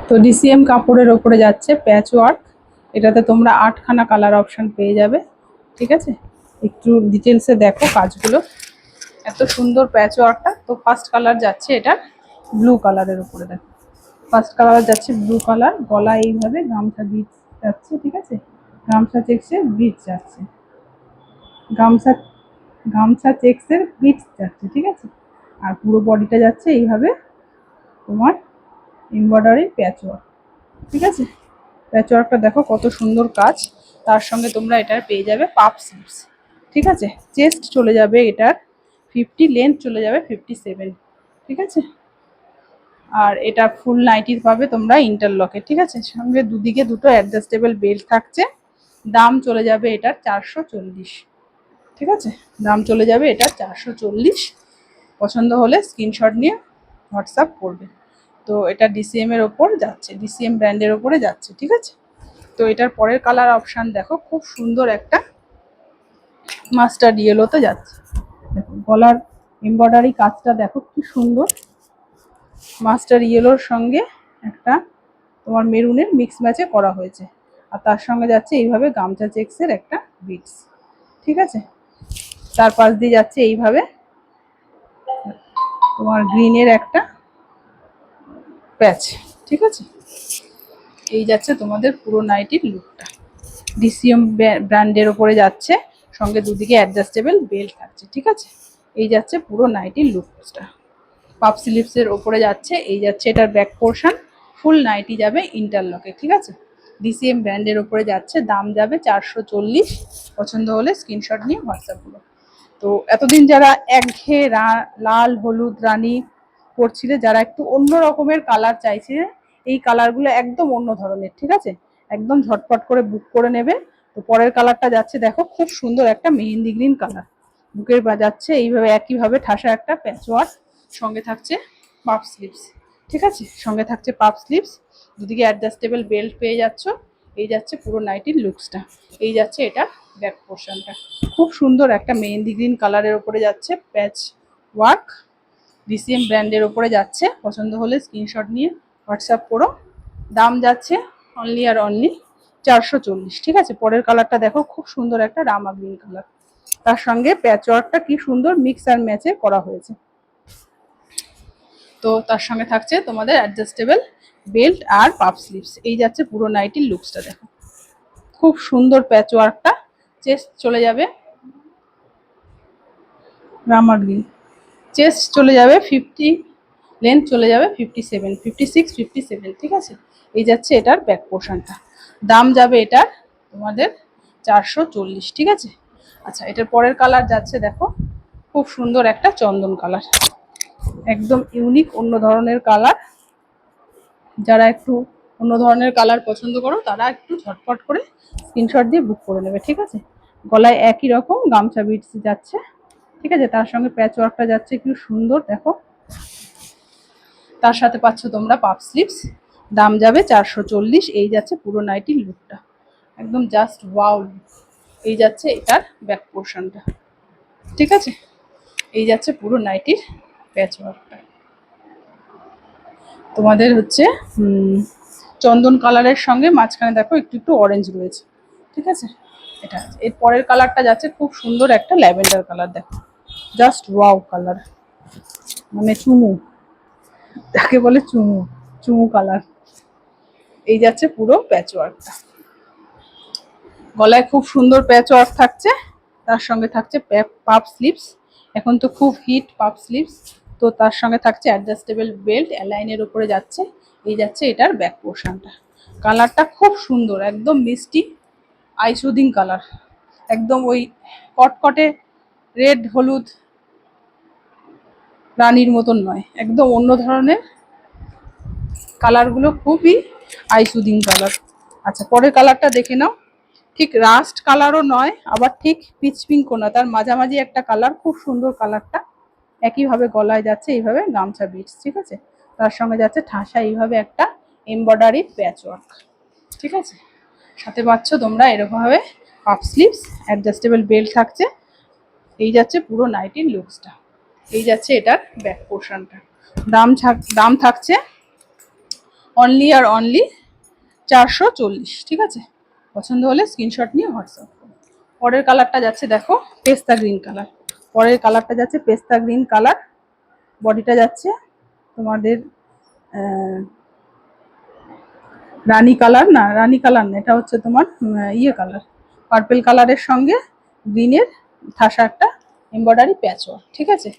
তো ডিসিএম কাপড়ের ওপরে যাচ্ছে প্যাচ ওয়ার্ক। এটাতে তোমরা 8খানা কালার অপশন পেয়ে যাবে, ঠিক আছে। একটু ডিটেলসে দেখো কাজগুলো, এত সুন্দর প্যাচ ওয়ার্কটা। তো ফার্স্ট কালার যাচ্ছে এটা ব্লু কালারের উপরে, দেখো ফার্স্ট কালার যাচ্ছে ব্লু কালার। গলা এইভাবে গামছা বিটস যাচ্ছে, ঠিক আছে, গামছা চেক্সের বিটস যাচ্ছে, গামছা গামছা চেক্সের বিটস যাচ্ছে, ঠিক আছে। আর পুরো বডিটা যাচ্ছে এইভাবে তোমার এমব্রয়ডারি প্যাচ ওয়ার্ক, ঠিক আছে। প্যাচ ওয়ার্কটা দেখো কত সুন্দর কাজ। তার সঙ্গে তোমরা এটার পেয়ে যাবে পাপ স্লিভস, ঠিক আছে। চেস্ট চলে যাবে এটার 50, লেন্থ চলে যাবে 57, ঠিক আছে। আর এটা ফুল নাইটি পাবে তোমরা ইন্টারলকে, ঠিক আছে। সঙ্গে দুদিকে দুটো অ্যাডজাস্টেবল বেল্ট থাকছে। দাম চলে যাবে এটার 440, ঠিক আছে। দাম চলে যাবে এটার 440। পছন্দ হলে স্ক্রিনশট নিয়ে হোয়াটসঅ্যাপ করবে। তো এটা ডিসিএম এর ওপর যাচ্ছে, ডিসিএম ব্র্যান্ডের ওপরে যাচ্ছে, ঠিক আছে। তো এটার পরের কালার অপশান দেখো, খুব সুন্দর একটা মাস্টার্ড ইয়েলোতে যাচ্ছে। দেখো গলার এমব্রয়ডারি কাজটা দেখো কি সুন্দর, মাস্টার্ড ইয়েলোর সঙ্গে একটা তোমার মেরুনের মিক্স ম্যাচে করা হয়েছে। আর তার সঙ্গে যাচ্ছে এইভাবে গামছা চেক্সের একটা বিটস, ঠিক আছে। তার পাশ দিয়ে যাচ্ছে এইভাবে তোমার গ্রিনের একটা প্যাচ, ঠিক আছে। এই যাচ্ছে তোমাদের পুরো নাইটির লুকটা। ডিসিএম ব্র্যান্ডের ওপরে যাচ্ছে, সঙ্গে দুদিকে অ্যাডজাস্টেবল বেল্ট থাকছে, ঠিক আছে। এই যাচ্ছে পুরো নাইটির লুকসটা। পাপ স্লিভসের ওপরে যাচ্ছে, এই যাচ্ছে এটার ব্যাক পোর্শন। ফুল নাইটি যাবে ইন্টারলকে, ঠিক আছে। ডিসিএম ব্র্যান্ডের ওপরে যাচ্ছে, দাম যাবে 440। পছন্দ হলে স্ক্রিনশট নিয়ে হোয়াটসঅ্যাপ করো। তো এতদিন যারা একঘেয়ে লাল হলুদ রানী করছিলে, যারা একটু অন্য রকমের কালার চাইছে, এই কালারগুলো একদম অন্য ধরনের, ঠিক আছে। একদম ঝটপট করে বুক করে নেবে। তো পরের কালারটা যাচ্ছে দেখো, খুব সুন্দর একটা মেহেন্দি গ্রিন কালার। বুকের যাচ্ছে এইভাবে একইভাবে ঠাসা একটা প্যাচওয়ার্ক, সঙ্গে থাকছে পাপ স্লিভস, ঠিক আছে। সঙ্গে থাকছে পাপ স্লিভস, দুদিকে অ্যাডজাস্টেবল বেল্ট পেয়ে যাচ্ছ। এই যাচ্ছে পুরো নাইটির লুকসটা। এই যাচ্ছে এটা ব্যাক পোর্শনটা, খুব সুন্দর একটা মেহেন্দি গ্রিন কালারের ওপরে যাচ্ছে প্যাচ ওয়ার্ক। ডিসিএম ব্র্যান্ডের ওপরে যাচ্ছে। পছন্দ হলে স্ক্রিনশট নিয়ে হোয়াটসঅ্যাপ করো। দাম যাচ্ছে অনলি আর অনলি 440, ঠিক আছে। পরের কালারটা দেখো, খুব সুন্দর একটা রামা গ্রিন কালার, তার সঙ্গে প্যাচ ওয়ার্কটা কি সুন্দর মিক্স আর ম্যাচে করা হয়েছে। তো তার সঙ্গে থাকছে তোমাদের অ্যাডজাস্টেবল বেল্ট আর পাপ স্লিভস। এই যাচ্ছে পুরো নাইটির লুকসটা, দেখো খুব সুন্দর প্যাচ ওয়ার্কটা। চেস্ট চলে যাবে রামা গ্রিন, চেস্ট চলে যাবে 50, লেন্থ চলে যাবে 57, 56, 57, ঠিক আছে। এই যাচ্ছে এটার ব্যাক পোর্শনটা। দাম যাবে এটার তোমাদের 440, ঠিক আছে। আচ্ছা, এটার পরের কালার যাচ্ছে দেখো, খুব সুন্দর একটা চন্দন কালার, একদম ইউনিক অন্য ধরনের কালার। যারা একটু অন্য ধরনের কালার পছন্দ করো তারা একটু ঝটপট করে স্ক্রিনশট দিয়ে বুক করে নেবে, ঠিক আছে। গলায় একই রকম গামছা বিটস যাচ্ছে, ঠিক আছে। তার সঙ্গে প্যাচ ওয়ার্কটা যাচ্ছে কি সুন্দর, দেখো। তার সাথে পাচ্ছ তোমরা পাপ স্লিভস। দাম যাবে 440। এই যাচ্ছে পুরো নাইটির লুকটা, একদম জাস্ট ওয়াও। এই যাচ্ছে এটার ব্যাক পোর্শনটা, ঠিক আছে। এই যাচ্ছে পুরো নাইটির প্যাচ ওয়ার্কটা। তোমাদের হচ্ছে চন্দন কালারের সঙ্গে মাঝখানে দেখো একটু একটু অরেঞ্জ রয়েছে, ঠিক আছে। এটা এর পরের কালারটা যাচ্ছে খুব সুন্দর একটা ল্যাভেন্ডার কালার, দেখো জাস্ট ওয়াও কালার, মানে চুমু, তাকে বলে চুমু, চুমু কালার। এই যাচ্ছে পুরো প্যাচ ওয়ার্কটা। গলায় খুব সুন্দর প্যাচ ওয়ার্ক থাকছে, তার সঙ্গে থাকছে পাপ স্লিভস। এখন তো খুব হিট পাপ স্লিভস। তো তার সঙ্গে থাকছে অ্যাডজাস্টেবল বেল্ট, অ্যালাইনের উপরে যাচ্ছে। এই যাচ্ছে এটার ব্যাক পোর্শনটা। কালারটা খুব সুন্দর, একদম মিষ্টি আই সুদিং কালার, একদম ওই কটকটে রেড হলুদ রানীর মতন নয়, একদম অন্য ধরনের কালারগুলো, খুবই আই সুদিং কালার। আচ্ছা, পরের কালারটা দেখে নাও। ঠিক রাস্ট কালারও নয়, আবার ঠিক পিচ পিঙ্কও না, তার মাঝামাঝি একটা কালার, খুব সুন্দর কালারটা। একইভাবে গলায় যাচ্ছে এইভাবে গামছা বিটস, ঠিক আছে। তার সঙ্গে যাচ্ছে ঠাসা এইভাবে একটা এমব্রয়ডারি প্যাচ ওয়ার্ক, ঠিক আছে। সাথে পাচ্ছ তোমরা এরকমভাবে পাফ স্লিভস, অ্যাডজাস্টেবল বেল্ট থাকছে। এই যাচ্ছে পুরো নাইটির লুকসটা। এই যাচ্ছে এটার ব্যাক পোর্শনটা। দাম থাকছে অনলি আর অনলি 440, ঠিক আছে? পছন্দ হলে স্ক্রিনশট নিয়ে হোয়াটসঅ্যাপ করো। পরের কালারটা যাচ্ছে দেখো পেস্তা গ্রিন কালার। পরের কালারটা যাচ্ছে পেস্তা গ্রিন কালার। বডিটা যাচ্ছে তোমাদের রানী কালার, না রানী কালার না, এটা হচ্ছে তোমার ইয়ে কালার, পার্পেল কালারের সঙ্গে গ্রিনের ঠাসা একটা এমব্রয়ডারি প্যাচওয়ার্ক, ঠিক আছে?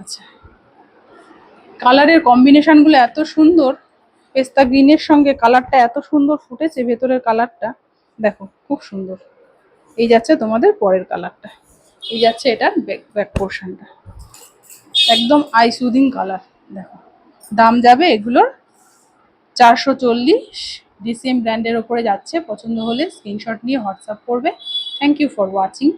আচ্ছা, কালারের কম্বিনেশনগুলো এত সুন্দর, পেস্তা গ্রিনের সঙ্গে কালারটা এত সুন্দর ফুটেছে, ভেতরের কালারটা দেখো খুব সুন্দর। এই যাচ্ছে তোমাদের পরের কালারটা, এই যাচ্ছে এটার ব্যাক পোর্শনটা, একদম আই সুদিং কালার। দেখো দাম যাবে এগুলোর 440, ডিসিএম ব্র্যান্ডের ওপরে যাচ্ছে। পছন্দ হলে স্ক্রিনশট নিয়ে হোয়াটসঅ্যাপ করবে। Thank you for watching.